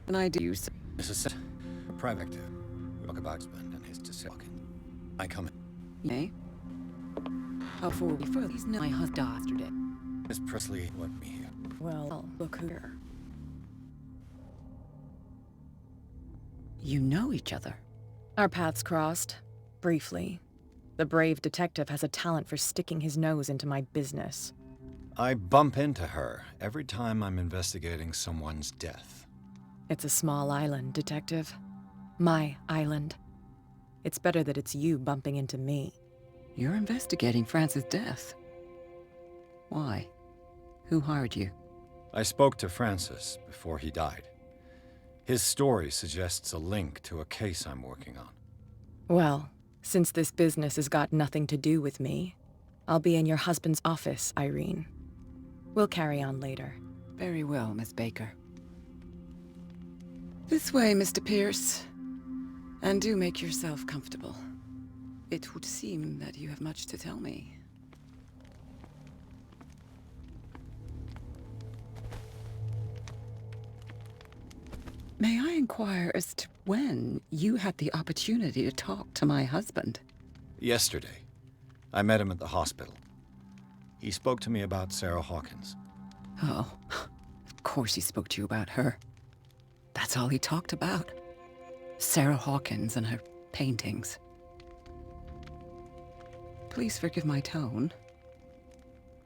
And I do. This is a private talk about husband and his disappointment. I come in. Eh? Before we further, he's not my husband yesterday. Miss Presley let me here. Well, look here. You know each other. Our paths crossed, briefly. The brave detective has a talent for sticking his nose into my business. I bump into her every time I'm investigating someone's death. It's a small island, detective. My island. It's better that it's you bumping into me. You're investigating Francis' death. Why? Who hired you? I spoke to Francis before he died. His story suggests a link to a case I'm working on. Well, since this business has got nothing to do with me, I'll be in your husband's office, Irene. We'll carry on later. Very well, Miss Baker. This way, Mr. Pierce. And do make yourself comfortable. It would seem that you have much to tell me. May I inquire as to when you had the opportunity to talk to my husband? Yesterday, I met him at the hospital. He spoke to me about Sarah Hawkins. Oh, of course he spoke to you about her. That's all he talked about. Sarah Hawkins and her paintings. Please forgive my tone.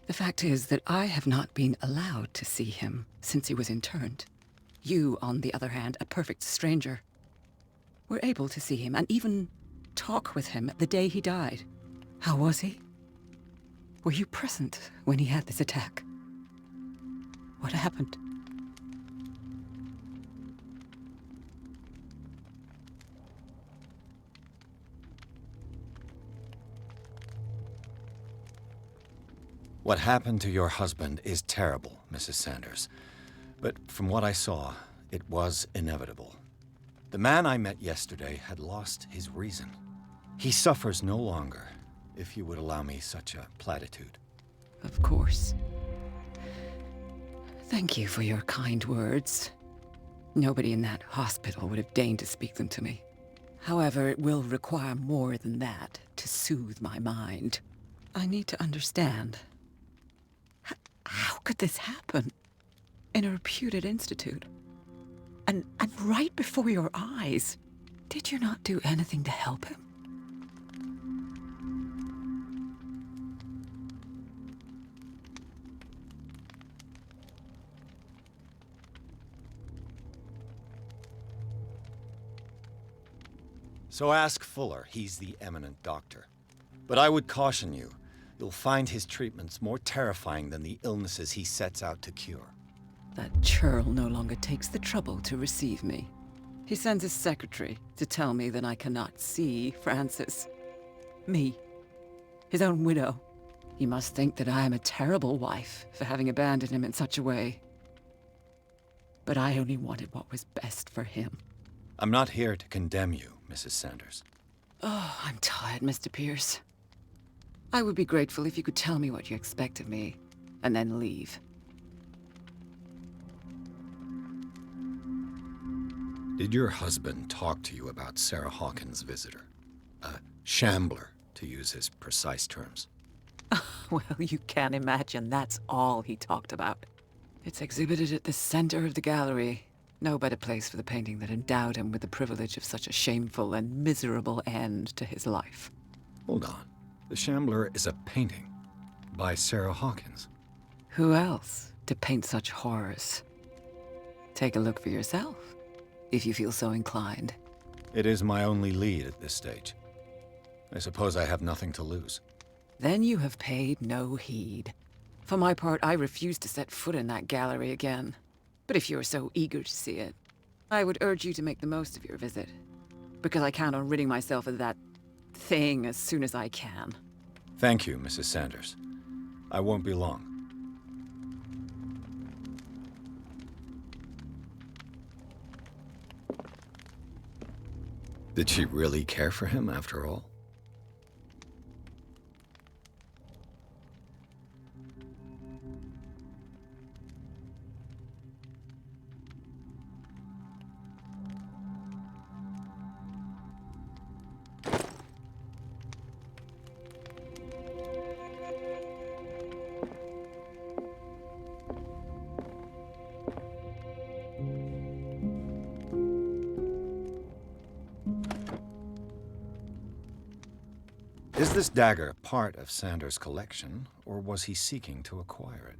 The fact is that I have not been allowed to see him since he was interned. You, on the other hand, a perfect stranger, were able to see him and even talk with him the day he died. How was he? Were you present when he had this attack? What happened? What happened to your husband is terrible, Mrs. Sanders. But from what I saw, it was inevitable. The man I met yesterday had lost his reason. He suffers no longer, if you would allow me such a platitude. Of course. Thank you for your kind words. Nobody in that hospital would have deigned to speak them to me. However, it will require more than that to soothe my mind. I need to understand. How could this happen? In a reputed institute. And right before your eyes. Did you not do anything to help him? So ask Fuller, he's the eminent doctor. But I would caution you, you'll find his treatments more terrifying than the illnesses he sets out to cure. That churl no longer takes the trouble to receive me. He sends his secretary to tell me that I cannot see Francis. Me. His own widow. He must think that I am a terrible wife for having abandoned him in such a way. But I only wanted what was best for him. I'm not here to condemn you, Mrs. Sanders. Oh, I'm tired, Mr. Pierce. I would be grateful if you could tell me what you expect of me, and then leave. Did your husband talk to you about Sarah Hawkins' visitor? A shambler, to use his precise terms. Well, you can imagine that's all he talked about. It's exhibited at the center of the gallery. No better place for the painting that endowed him with the privilege of such a shameful and miserable end to his life. Hold on. The Shambler is a painting by Sarah Hawkins. Who else to paint such horrors? Take a look for yourself, if you feel so inclined. It is my only lead at this stage. I suppose I have nothing to lose. Then you have paid no heed. For my part, I refuse to set foot in that gallery again. But if you're so eager to see it, I would urge you to make the most of your visit. Because I count on ridding myself of that thing as soon as I can. Thank you, Mrs. Sanders. I won't be long. Did she really care for him after all? Is this dagger part of Sanders' collection, or was he seeking to acquire it?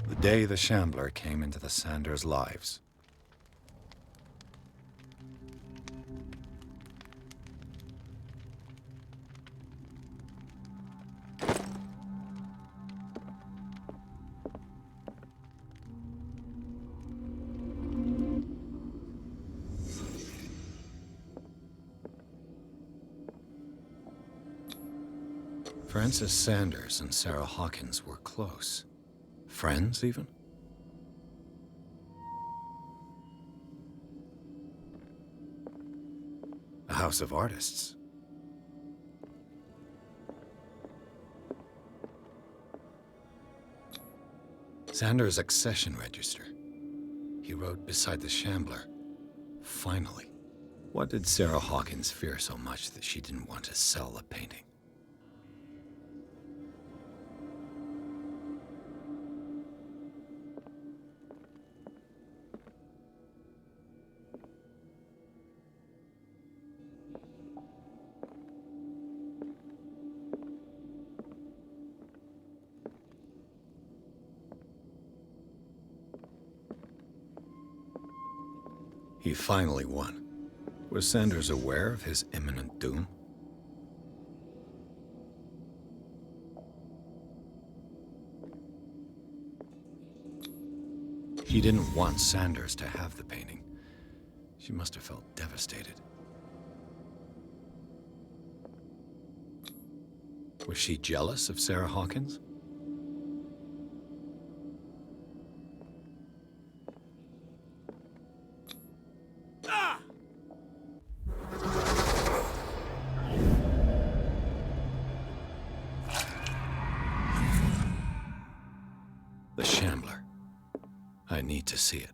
The day the Shambler came into the Sanders' lives. Francis Sanders and Sarah Hawkins were close. Friends, even? A house of artists. Sanders' accession register. He wrote beside the Shambler, "Finally." What did Sarah Hawkins fear so much that she didn't want to sell the painting? He finally won. Was Sanders aware of his imminent doom? She didn't want Sanders to have the painting. She must have felt devastated. Was she jealous of Sarah Hawkins? The Shambler. I need to see it.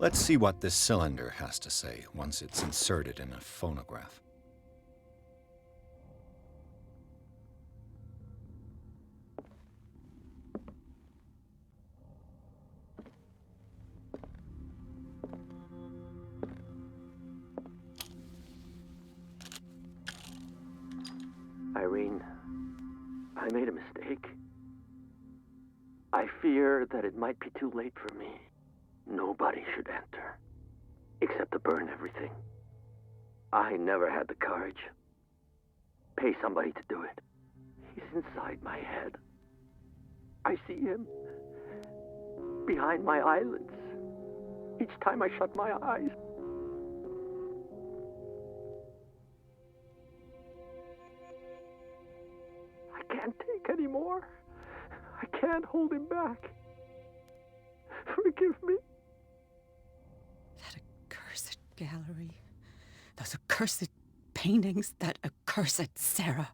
Let's see what this cylinder has to say once it's inserted in a phonograph. Irene, I made a mistake. I fear that it might be too late for me. Nobody should enter, except to burn everything. I never had the courage. Pay somebody to do it. He's inside my head. I see him behind my eyelids each time I shut my eyes. I can't take any more. I can't hold him back. Forgive me. That accursed gallery. Those accursed paintings. That accursed Sarah.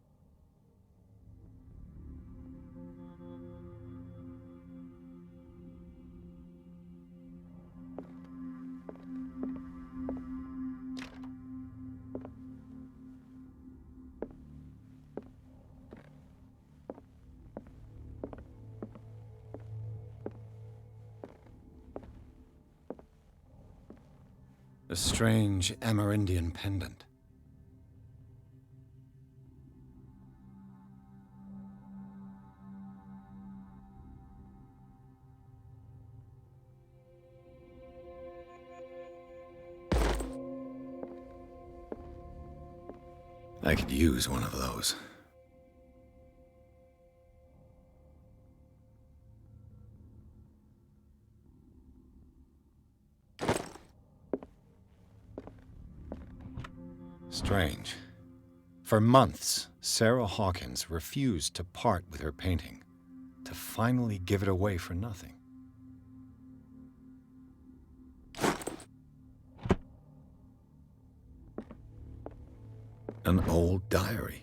A strange Amerindian pendant. I could use one of those. Strange. For months, Sarah Hawkins refused to part with her painting, to finally give it away for nothing. An old diary.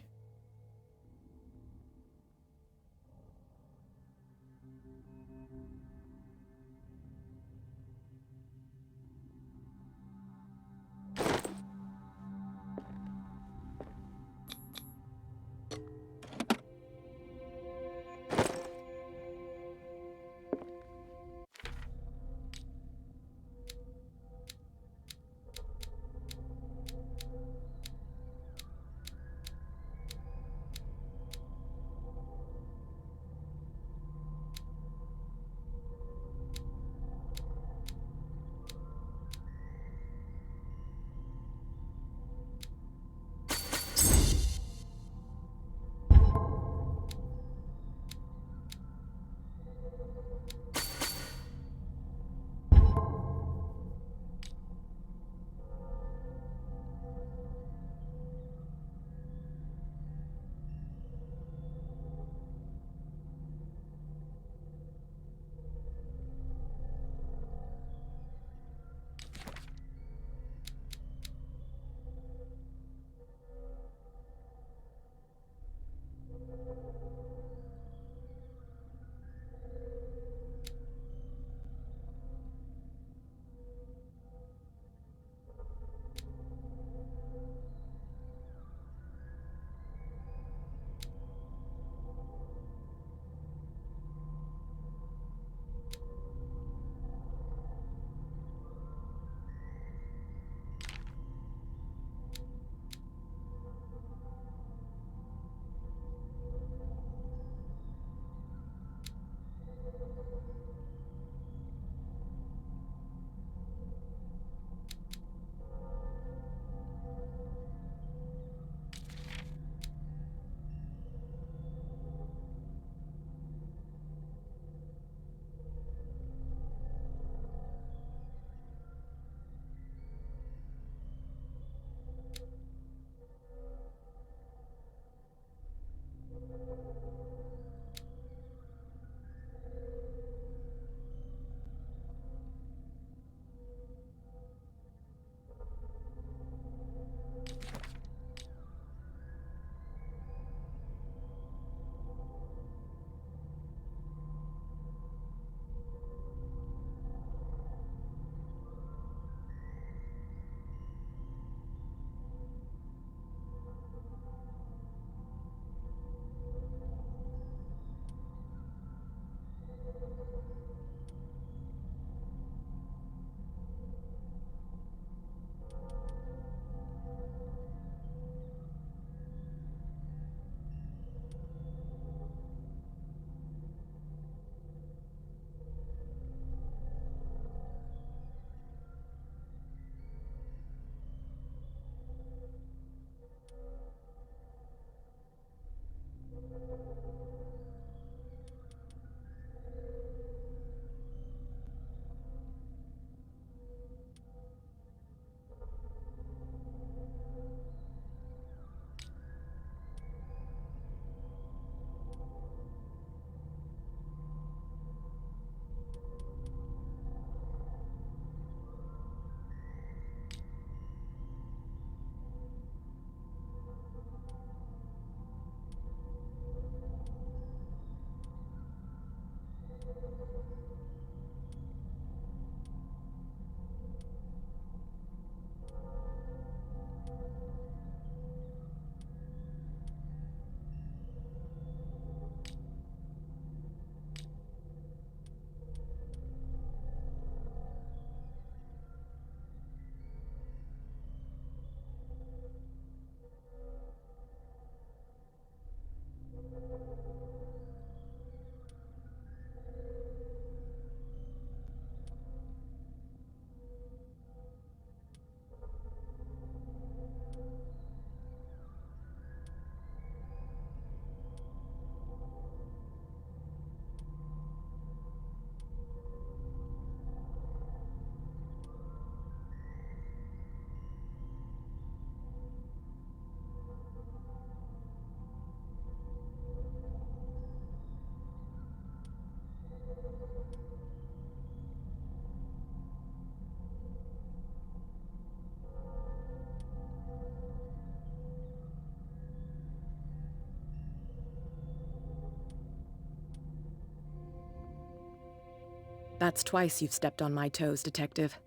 That's twice you've stepped on my toes, Detective.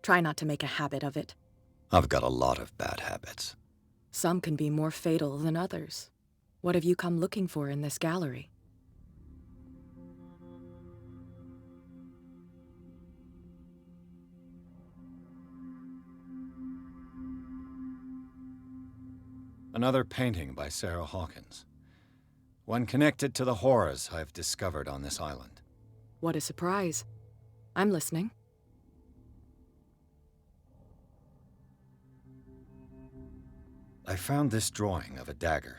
Try not to make a habit of it. I've got a lot of bad habits. Some can be more fatal than others. What have you come looking for in this gallery? Another painting by Sarah Hawkins. One connected to the horrors I've discovered on this island. What a surprise. I'm listening. I found this drawing of a dagger.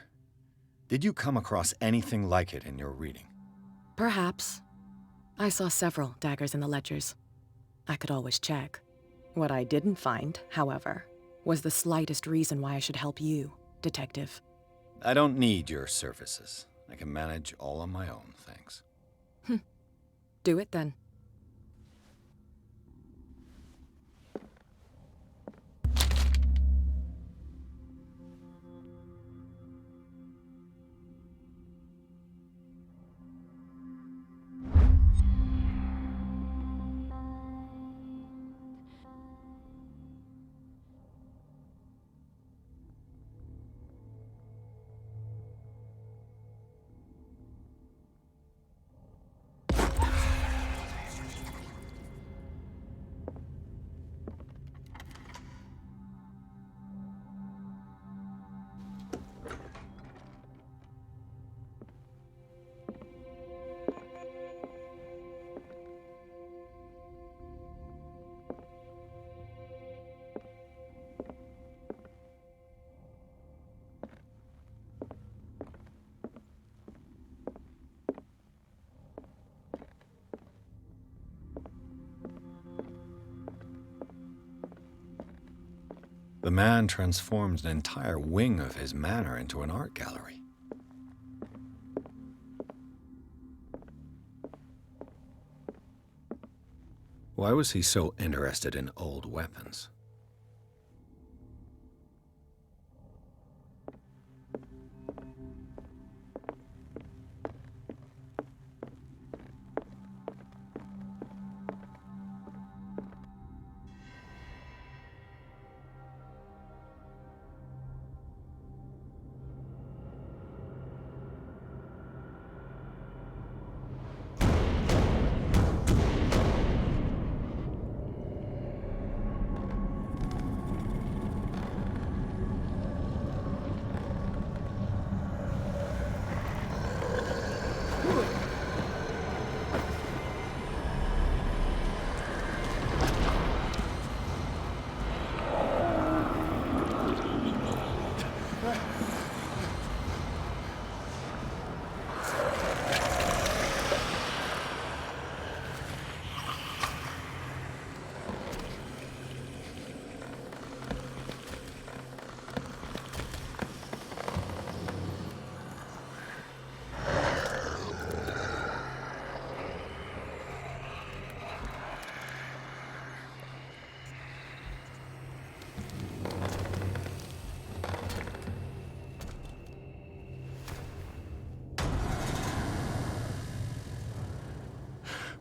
Did you come across anything like it in your reading? Perhaps. I saw several daggers in the ledgers. I could always check. What I didn't find, however, was the slightest reason why I should help you, Detective. I don't need your services. I can manage all on my own, thanks. Do it then. The man transformed an entire wing of his manor into an art gallery. Why was he so interested in old weapons?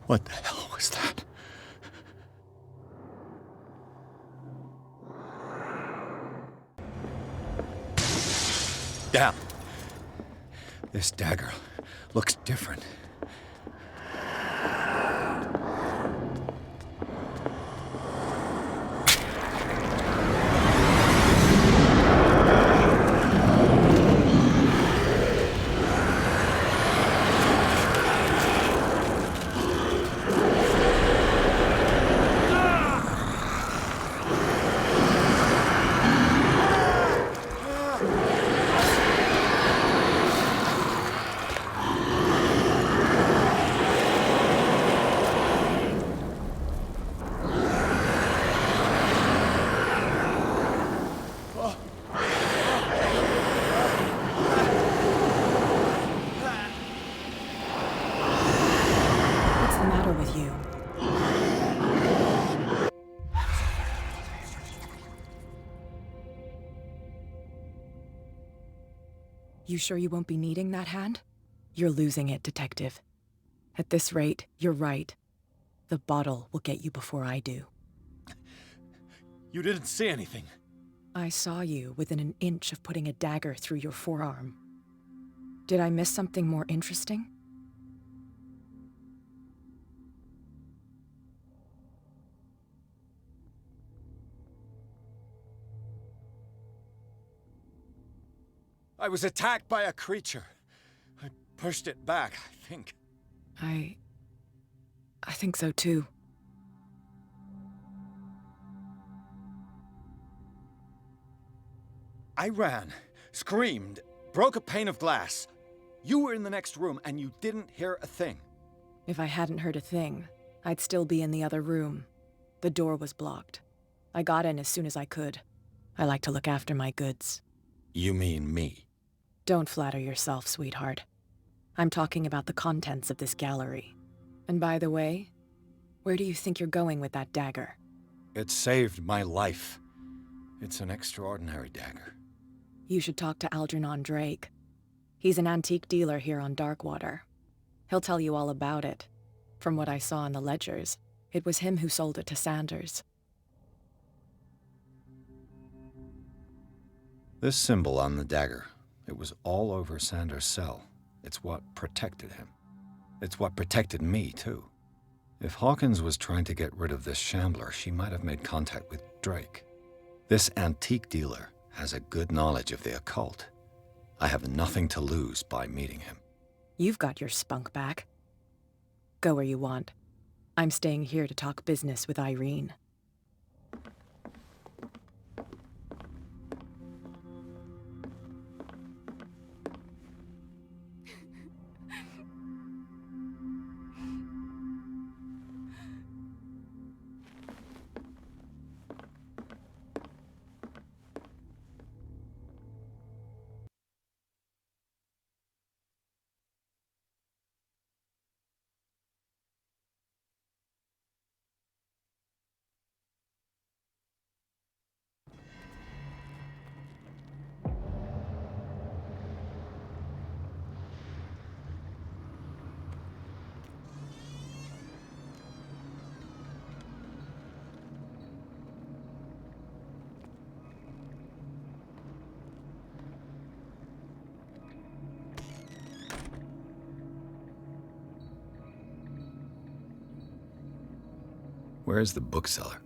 What the hell was that? Damn. This dagger looks different. You sure you won't be needing that hand? You're losing it, Detective. At this rate, you're right. The bottle will get you before I do. You didn't see anything. I saw you within an inch of putting a dagger through your forearm. Did I miss something more interesting? I was attacked by a creature. I pushed it back, I think. I think so too. I ran, screamed, broke a pane of glass. You were in the next room and you didn't hear a thing. If I hadn't heard a thing, I'd still be in the other room. The door was blocked. I got in as soon as I could. I like to look after my goods. You mean me? Don't flatter yourself, sweetheart. I'm talking about the contents of this gallery. And by the way, where do you think you're going with that dagger? It saved my life. It's an extraordinary dagger. You should talk to Algernon Drake. He's an antique dealer here on Darkwater. He'll tell you all about it. From what I saw in the ledgers, it was him who sold it to Sanders. This symbol on the dagger, it was all over Sanders' cell. It's what protected him. It's what protected me, too. If Hawkins was trying to get rid of this shambler, she might have made contact with Drake. This antique dealer has a good knowledge of the occult. I have nothing to lose by meeting him. You've got your spunk back. Go where you want. I'm staying here to talk business with Irene. Where is the bookseller?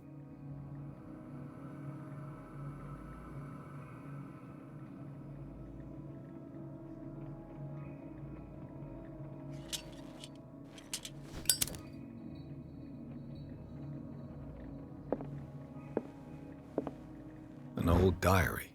An old diary.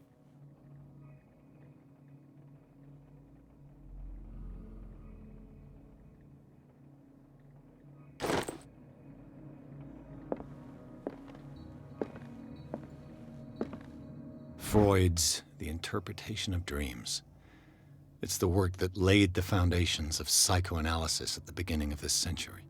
Freud's The Interpretation of Dreams. It's the work that laid the foundations of psychoanalysis at the beginning of this century.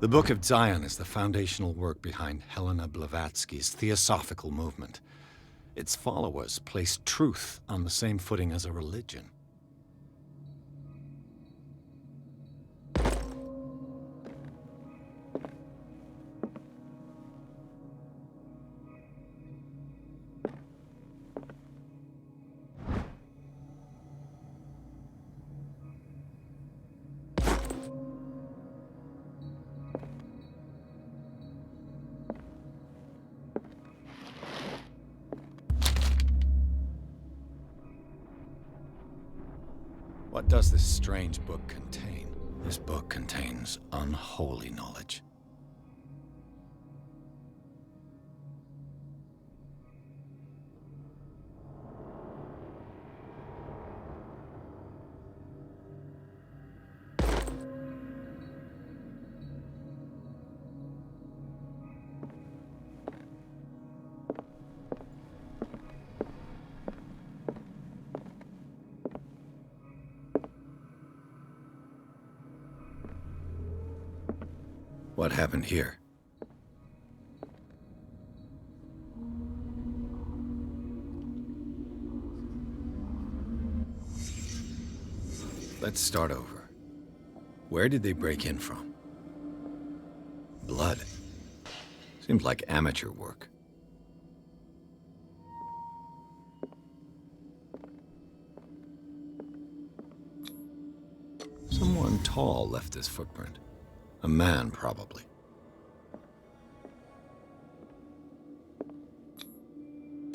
The Book of Zion is the foundational work behind Helena Blavatsky's theosophical movement. Its followers place truth on the same footing as a religion. What does this strange book contain? This book contains unholy knowledge. What happened here? Let's start over. Where did they break in from? Blood. Seems like amateur work. Someone tall left this footprint. A man, probably.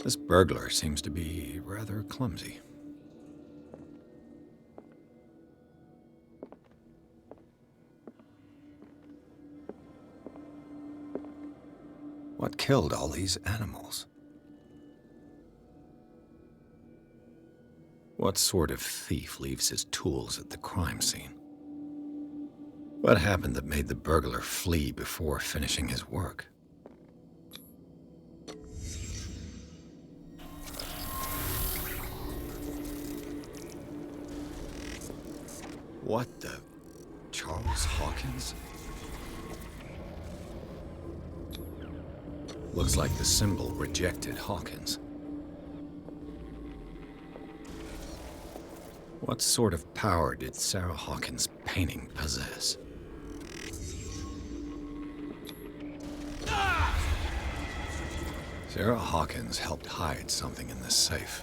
This burglar seems to be rather clumsy. What killed all these animals? What sort of thief leaves his tools at the crime scene? What happened that made the burglar flee before finishing his work? What the... Charles Hawkins? Looks like the symbol rejected Hawkins. What sort of power did Sarah Hawkins' painting possess? Sarah Hawkins helped hide something in this safe.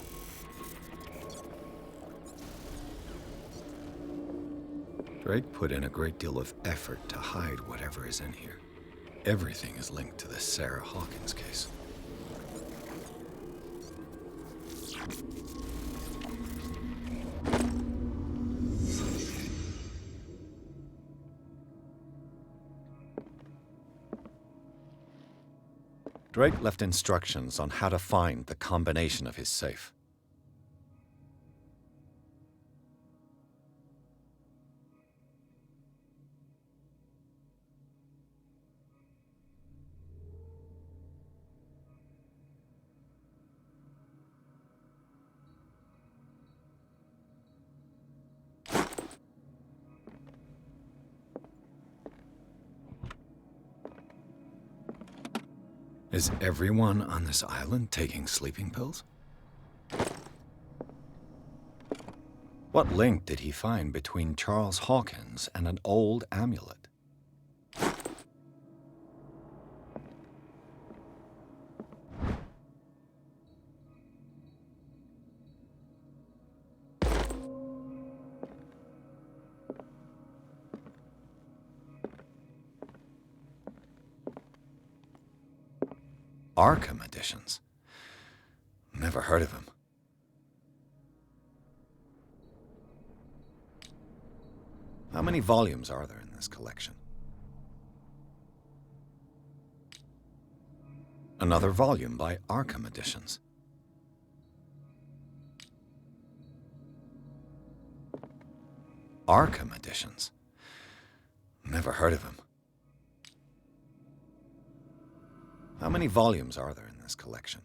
Drake put in a great deal of effort to hide whatever is in here. Everything is linked to the Sarah Hawkins case. Drake left instructions on how to find the combination of his safe. Is everyone on this island taking sleeping pills? What link did he find between Charles Hawkins and an old amulet? Arkham editions. Never heard of him. How many volumes are there in this collection? Another volume by Arkham Editions. Arkham Editions. Never heard of him. How many volumes are there in this collection?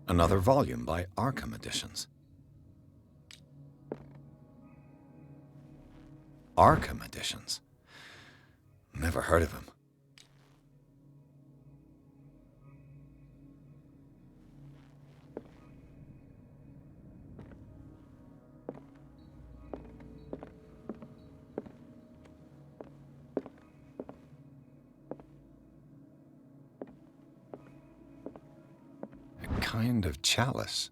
Another volume by Arkham Editions. Arkham Editions. Never heard of him. A kind of chalice.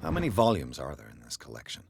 How many volumes are there in this collection?